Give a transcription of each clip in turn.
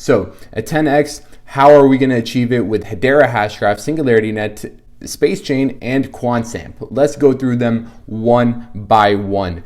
So a 10x, how are we going to achieve it with Hedera Hashgraph, SingularityNET, SpaceChain, and QuantStamp? Let's go through them one by one.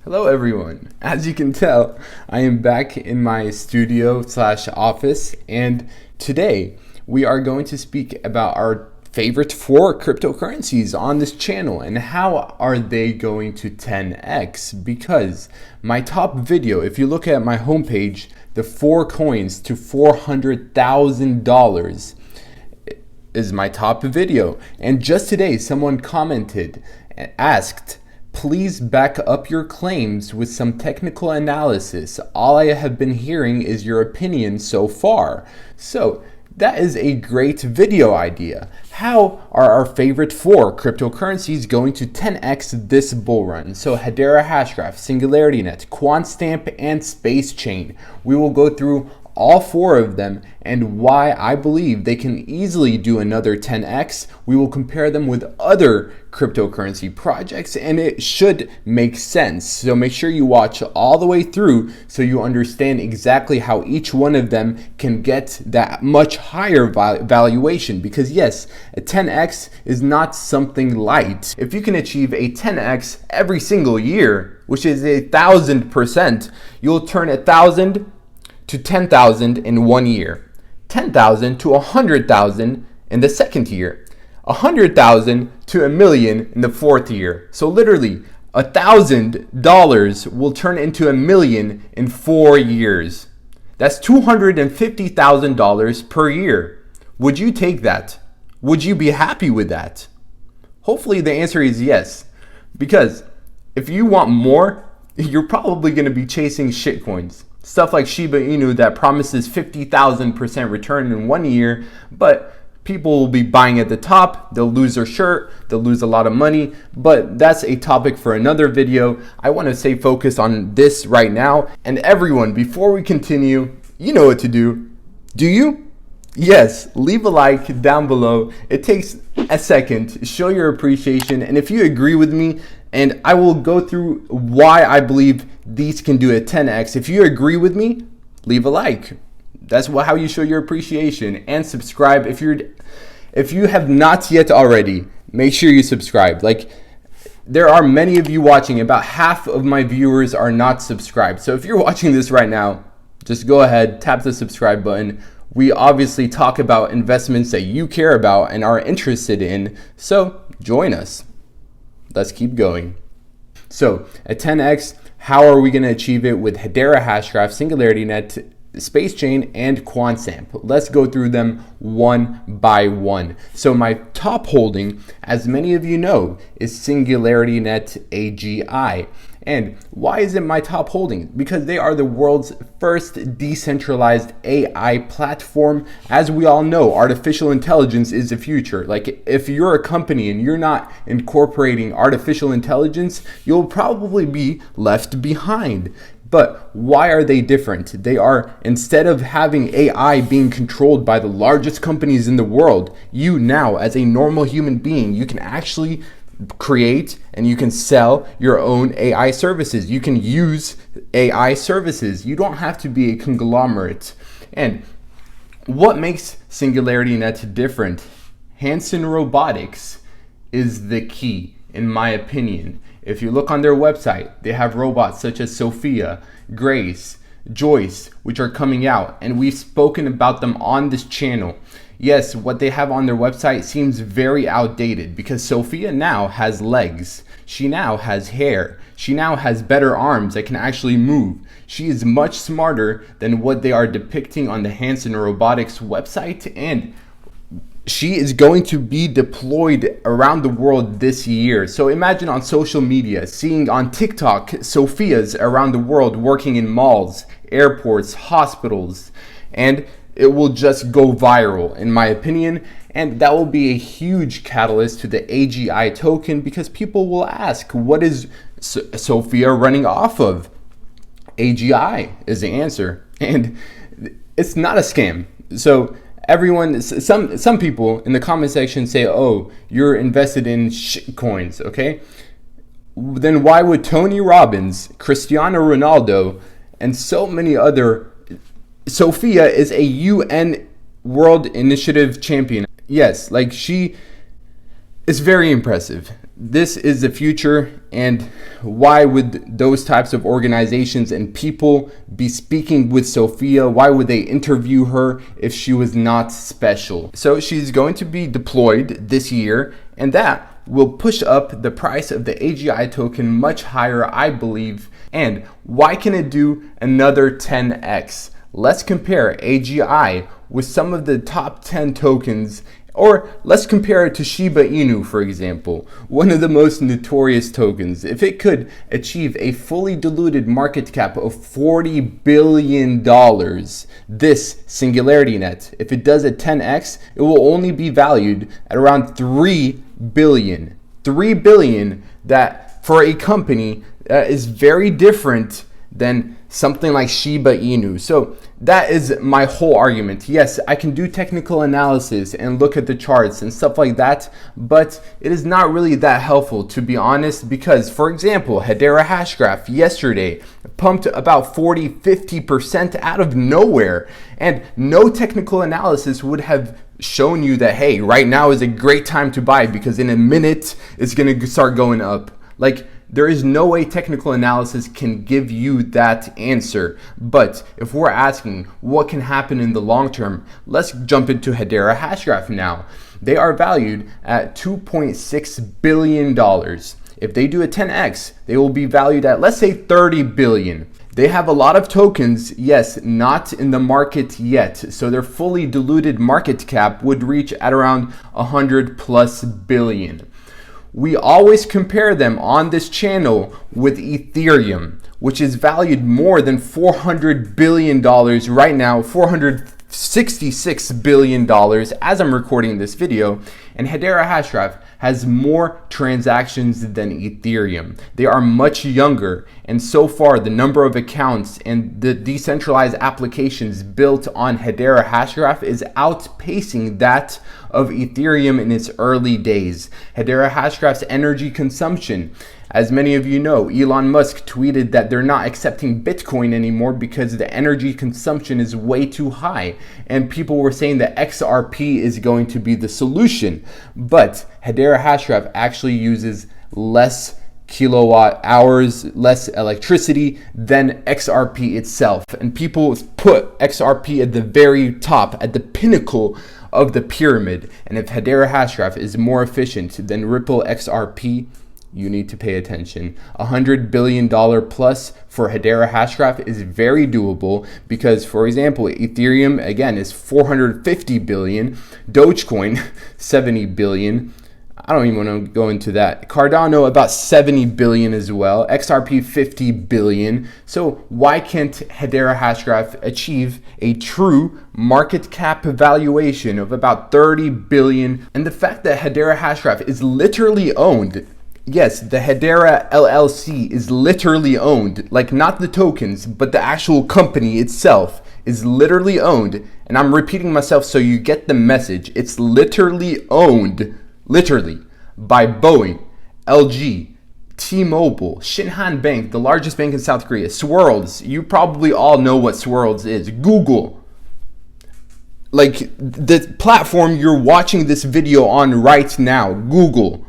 Hello everyone. As you can tell, I am back in my studio / office, and today we are going to speak about our favorite 4 cryptocurrencies on this channel and how are they going to 10x, because my top video, if you look at my homepage, the 4 coins to $400,000 is my top video. And just today someone commented and asked, please back up your claims with some technical analysis. All I have been hearing is your opinion so far. So that is a great video idea. How are our favorite 4 cryptocurrencies going to 10x this bull run? So Hedera Hashgraph, SingularityNET, QuantStamp, and SpaceChain. We will go through all 4 of them and why I believe they can easily do another 10x. We will compare them with other cryptocurrency projects and it should make sense. So make sure you watch all the way through so you understand exactly how each one of them can get that much higher valuation, because yes, a 10x is not something light. If you can achieve a 10x every single year, which is 1,000%, you'll turn 1,000 to 10,000 in 1 year, 10,000 to 100,000 in the 2nd year, 100,000 to $1 million in the 4th year. So literally $1,000 will turn into $1 million in 4 years. That's $250,000 per year. Would you take that? Would you be happy with that? Hopefully the answer is yes, because if you want more, you're probably going to be chasing shitcoins. Stuff like Shiba Inu that promises 50,000% return in 1 year, but people will be buying at the top, they'll lose their shirt, they'll lose a lot of money, but that's a topic for another video. I want to stay focused on this right now. And everyone, before we continue, you know what to do. Do you? Yes, leave a like down below. It takes a second. Show your appreciation, and if you agree with me, and I will go through why I believe these can do a 10x. If you agree with me, leave a like. That's how you show your appreciation. And subscribe if you have not yet already. Make sure you subscribe. Like, there are many of you watching. About half of my viewers are not subscribed. So if you're watching this right now, just go ahead, tap the subscribe button. We obviously talk about investments that you care about and are interested in. So join us. Let's keep going. So at 10x, how are we going to achieve it with Hedera Hashgraph, SingularityNET, SpaceChain, and QuantStamp? Let's go through them one by one. So my top holding, as many of you know, is SingularityNET AGI. And why is it my top holding? Because they are the world's first decentralized AI platform. As we all know, artificial intelligence is the future. Like, if you're a company and you're not incorporating artificial intelligence, you'll probably be left behind. But why are they different? They are, instead of having AI being controlled by the largest companies in the world, you now, as a normal human being, you can actually create and you can sell your own AI services. You can use AI services. You don't have to be a conglomerate. And what makes SingularityNET different? Hanson Robotics is the key, in my opinion. If you look on their website, they have robots such as Sophia, Grace, Joyce, which are coming out, and we've spoken about them on this channel. Yes, what they have on their website seems very outdated because Sophia now has legs. She now has hair. She now has better arms that can actually move. She is much smarter than what they are depicting on the Hanson Robotics website, and she is going to be deployed around the world this year. So imagine on social media, seeing on TikTok, Sophias around the world working in malls, airports, hospitals, and it will just go viral, in my opinion, and that will be a huge catalyst to the AGI token because people will ask, what is Sophia running off of? AGI is the answer, and it's not a scam. So everyone, some people in the comment section say, oh, you're invested in shit coins, okay? then why would Tony Robbins, Cristiano Ronaldo, and so many other... Sophia is a UN World Initiative champion. Yes, like she is very impressive. This is the future, and why would those types of organizations and people be speaking with Sophia? Why would they interview her if she was not special? So she's going to be deployed this year, and that will push up the price of the AGI token much higher, I believe. And why can it do another 10x? Let's compare AGI with some of the top 10 tokens, or let's compare it to Shiba Inu, for example, one of the most notorious tokens. If it could achieve a fully diluted market cap of $40 billion, this SingularityNET, if it does a 10x, it will only be valued at around $3 billion. $3 billion, that for a company that is very different than something like Shiba Inu. So that is my whole argument. Yes, I can do technical analysis and look at the charts and stuff like that, but it is not really that helpful, to be honest, because, for example, Hedera Hashgraph yesterday pumped about 40-50% out of nowhere, and no technical analysis would have shown you that, hey, right now is a great time to buy because in a minute it's going to start going up. Like, there is no way technical analysis can give you that answer. But if we're asking what can happen in the long term, let's jump into Hedera Hashgraph now. They are valued at $2.6 billion. If they do a 10x, they will be valued at, let's say, $30 billion. They have a lot of tokens, yes, not in the market yet. So their fully diluted market cap would reach at around 100+ billion. We always compare them on this channel with Ethereum, which is valued more than $400 billion right now, $466 billion as I'm recording this video. And Hedera Hashgraph has more transactions than Ethereum. They are much younger, and so far the number of accounts and the decentralized applications built on Hedera Hashgraph is outpacing that of Ethereum in its early days. Hedera Hashgraph's energy consumption, as many of you know, Elon Musk tweeted that they're not accepting Bitcoin anymore because the energy consumption is way too high, and people were saying that XRP is going to be the solution. But Hedera Hashgraph actually uses less kilowatt hours, less electricity than XRP itself. And people put XRP at the very top, at the pinnacle of the pyramid. And if Hedera Hashgraph is more efficient than Ripple XRP, you need to pay attention. $100 billion plus for Hedera Hashgraph is very doable because, for example, Ethereum, again, is $450 billion. Dogecoin, $70 billion. I don't even want to go into that. Cardano, about $70 billion as well. XRP, $50 billion. So why can't Hedera Hashgraph achieve a true market cap valuation of about $30 billion? And the fact that Hedera Hashgraph is literally owned, yes, the Hedera LLC is literally owned, like not the tokens, but the actual company itself is literally owned. And I'm repeating myself so you get the message. It's literally owned, literally, by Boeing, LG, T-Mobile, Shinhan Bank, the largest bank in South Korea, Swirls. You probably all know what Swirls is. Google. Like the platform you're watching this video on right now, Google.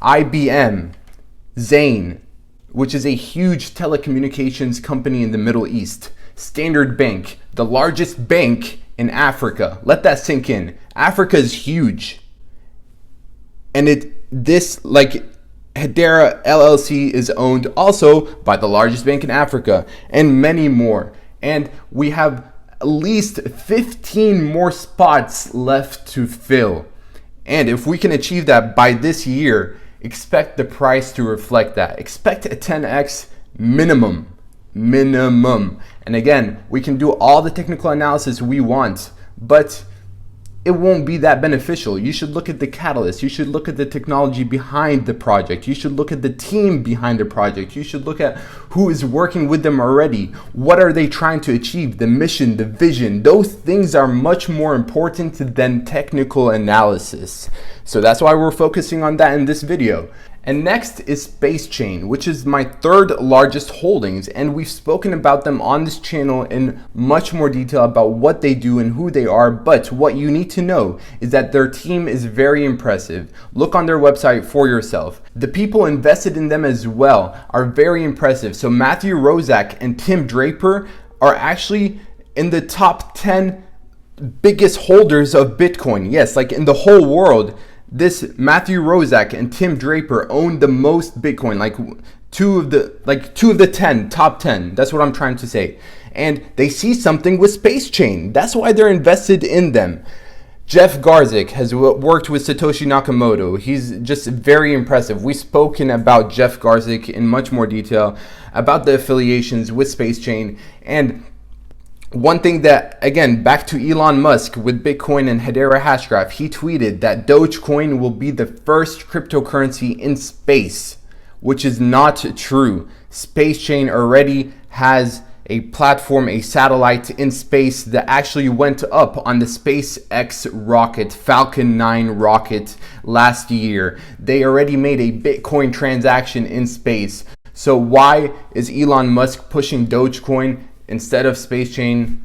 IBM, Zain, which is a huge telecommunications company in the Middle East. Standard Bank, the largest bank in Africa. Let that sink in. Africa is huge. And Hedera LLC is owned also by the largest bank in Africa and many more. And we have at least 15 more spots left to fill. And if we can achieve that by this year, expect the price to reflect that. Expect a 10x minimum. And again, we can do all the technical analysis we want, but it won't be that beneficial. You should look at the catalyst. You should look at the technology behind the project. You should look at the team behind the project. You should look at who is working with them already. What are they trying to achieve? The mission, the vision. Those things are much more important than technical analysis. So that's why we're focusing on that in this video. And next is SpaceChain, which is my third largest holdings, and we've spoken about them on this channel in much more detail about what they do and who they are, but what you need to know is that their team is very impressive. Look on their website for yourself. The people invested in them as well are very impressive. So Matthew Rozak and Tim Draper are actually in the top 10 biggest holders of Bitcoin. Yes, like in the whole world. This Matthew Rozak and Tim Draper own the most Bitcoin, like two of the 10, top 10. That's what I'm trying to say. And they see something with SpaceChain. That's why they're invested in them. Jeff Garzik has worked with Satoshi Nakamoto. He's just very impressive. We've spoken about Jeff Garzik in much more detail about the affiliations with SpaceChain. And one thing that, again, back to Elon Musk with Bitcoin and Hedera Hashgraph, he tweeted that Dogecoin will be the first cryptocurrency in space, which is not true. SpaceChain already has a platform, a satellite in space that actually went up on the SpaceX rocket, Falcon 9 rocket last year. They already made a Bitcoin transaction in space. So why is Elon Musk pushing Dogecoin instead of SpaceChain?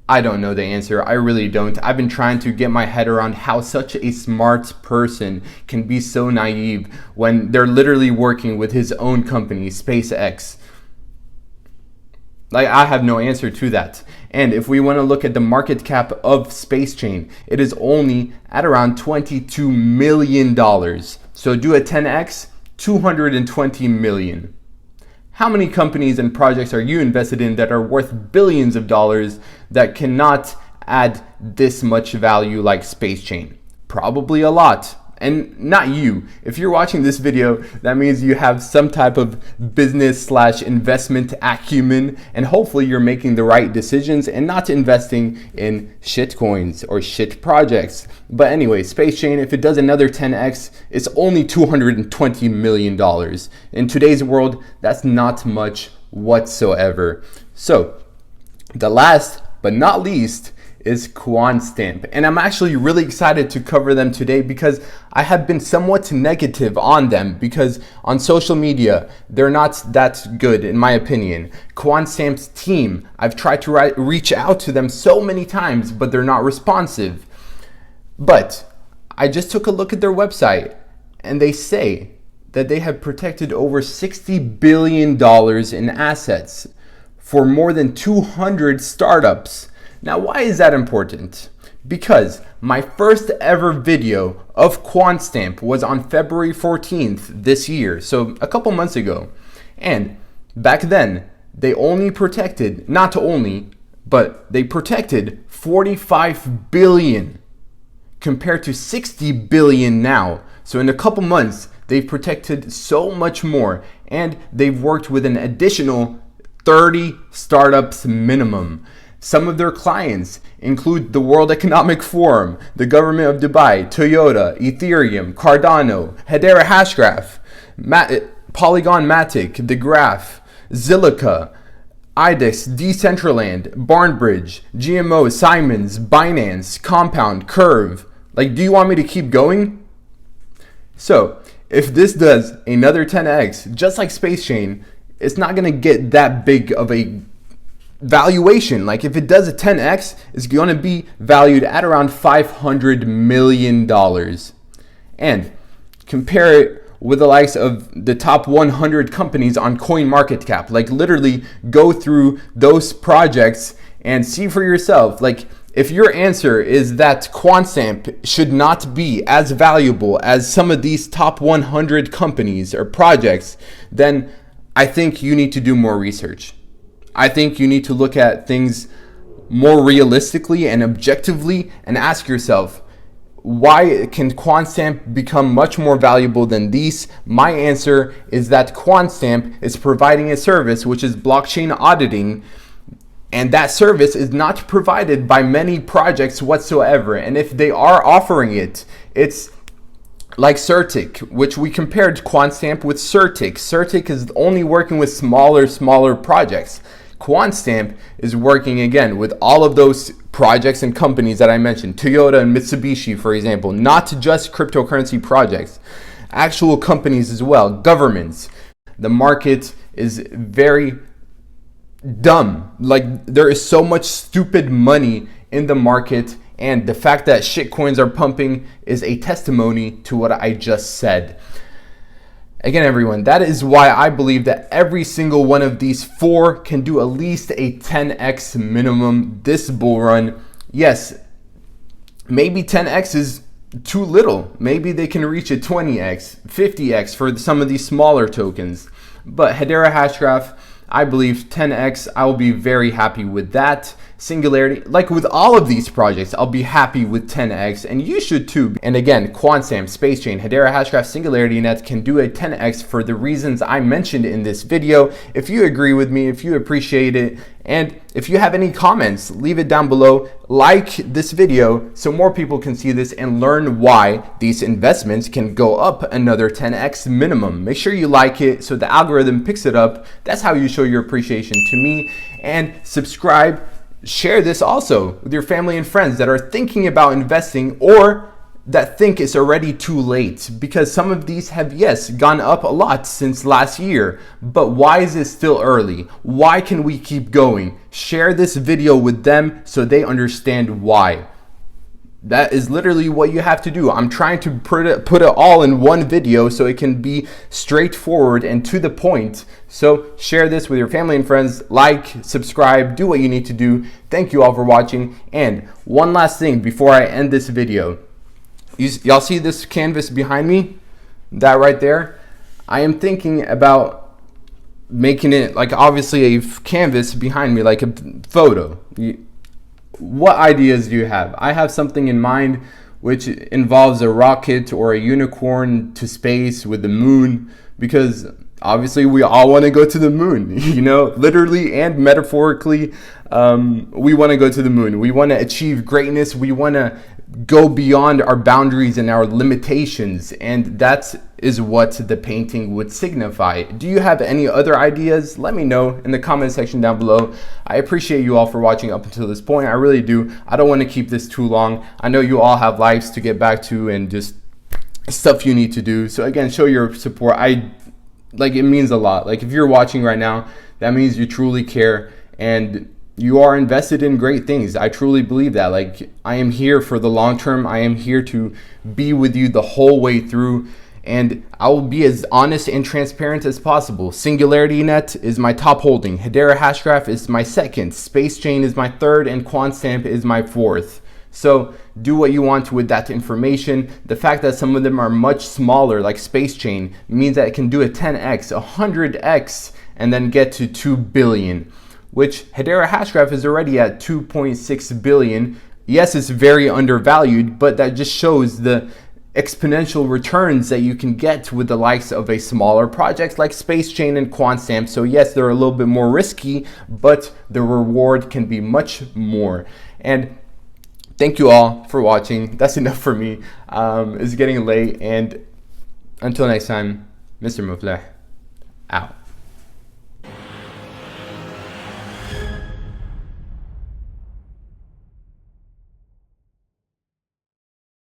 I don't know the answer. I really don't. I've been trying to get my head around how such a smart person can be so naive when they're literally working with his own company, SpaceX. Like, I have no answer to that. And if we want to look at the market cap of SpaceChain, it is only at around $22 million. So do a 10x, 220 million. How many companies and projects are you invested in that are worth billions of dollars that cannot add this much value like SpaceChain? Probably a lot. And not you. If you're watching this video, that means you have some type of business/investment acumen, and hopefully you're making the right decisions and not investing in shit coins or shit projects. But anyway, SpaceChain, if it does another 10x, it's only $220 million. In today's world, that's not much whatsoever. So, the last but not least is QuantStamp, and I'm actually really excited to cover them today because I have been somewhat negative on them because on social media they're not that good in my opinion. QuantStamp's team, I've tried to reach out to them so many times, but they're not responsive. But I just took a look at their website and they say that they have protected over $60 billion in assets for more than 200 startups. Now, why is that important? Because my first ever video of QuantStamp was on February 14th this year, so a couple months ago. And back then, they only protected, not only, but they protected 45 billion compared to 60 billion now. So in a couple months, they've protected so much more, and they've worked with an additional 30 startups minimum. Some of their clients include the World Economic Forum, the government of Dubai, Toyota, Ethereum, Cardano, Hedera Hashgraph, Polygon Matic, The Graph, Zilliqa, IDEX, Decentraland, Barnbridge, GMO, Simons, Binance, Compound, Curve. Like, do you want me to keep going? So, if this does another 10x, just like SpaceChain, it's not going to get that big of a valuation. Like, if it does a 10x, it's going to be valued at around $500 million. And compare it with the likes of the top 100 companies on CoinMarketCap. Like, literally go through those projects and see for yourself. Like, if your answer is that QuantStamp should not be as valuable as some of these top 100 companies or projects, then I think you need to do more research. I think you need to look at things more realistically and objectively and ask yourself, why can QuantStamp become much more valuable than these? My answer is that QuantStamp is providing a service which is blockchain auditing, and that service is not provided by many projects whatsoever. And if they are offering it, it's like Certic, which we compared QuantStamp with Certic. Certic is only working with smaller projects. QuantStamp is working again with all of those projects and companies that I mentioned, Toyota and Mitsubishi, for example, not just cryptocurrency projects. actual companies as well, governments. The market is very dumb. Like, there is so much stupid money in the market, and the fact that shitcoins are pumping is a testimony to what I just said. Again, everyone, that is why I believe that every single one of these four can do at least a 10x minimum this bull run. Yes, maybe 10x is too little. Maybe they can reach a 20x, 50x for some of these smaller tokens. But Hedera Hashgraph, I believe 10x, I'll be very happy with that. Singularity, like with all of these projects, I'll be happy with 10x, and you should too. And again, QuantStamp, SpaceChain, Hedera Hashgraph, SingularityNET can do a 10x for the reasons I mentioned in this video. If you agree with me, if you appreciate it, and if you have any comments, leave it down below. Like this video so more people can see this and learn why these investments can go up another 10x minimum. Make sure you like it so the algorithm picks it up. That's how you show your appreciation to me. And subscribe. Share this also with your family and friends that are thinking about investing or that think it's already too late, because some of these have, yes, gone up a lot since last year, but why is it still early? Why can we keep going? Share this video with them so they understand why. That is literally what you have to do. I'm trying to put it all in one video so it can be straightforward and to the point. So share this with your family and friends, like, subscribe, do what you need to do. Thank you all for watching. And one last thing before I end this video. Y'all see this canvas behind me? That right there? I am thinking about making it like obviously a canvas behind me, like a photo. What ideas do you have? I have something in mind which involves a rocket or a unicorn to space with the moon, because obviously we all want to go to the moon, you know, literally and metaphorically. We want to go to the moon. We want to achieve greatness. We want to go beyond our boundaries and our limitations, and that is what the painting would signify. Do you have any other ideas? Let me know in the comment section down below. I appreciate you all for watching up until this point. I really do. I don't want to keep this too long. I know you all have lives to get back to and just stuff you need to do. So again, show your support. It means a lot. Like, if you're watching right now, that means you truly care and you are invested in great things. I truly believe that. Like, I am here for the long term. I am here to be with you the whole way through, and I will be as honest and transparent as possible. SingularityNET is my top holding. Hedera Hashgraph is my second. SpaceChain is my third, and QuantStamp is my fourth. So do what you want with that information. The fact that some of them are much smaller, like SpaceChain, means that it can do a 10x, 100x, and then get to 2 billion. Which Hedera Hashgraph is already at 2.6 billion. Yes, it's very undervalued, but that just shows the exponential returns that you can get with the likes of a smaller projects like SpaceChain and QuantStamp. So yes, they're a little bit more risky, but the reward can be much more. And thank you all for watching. That's enough for me. It's getting late, and until next time, Mr. Mufleh out.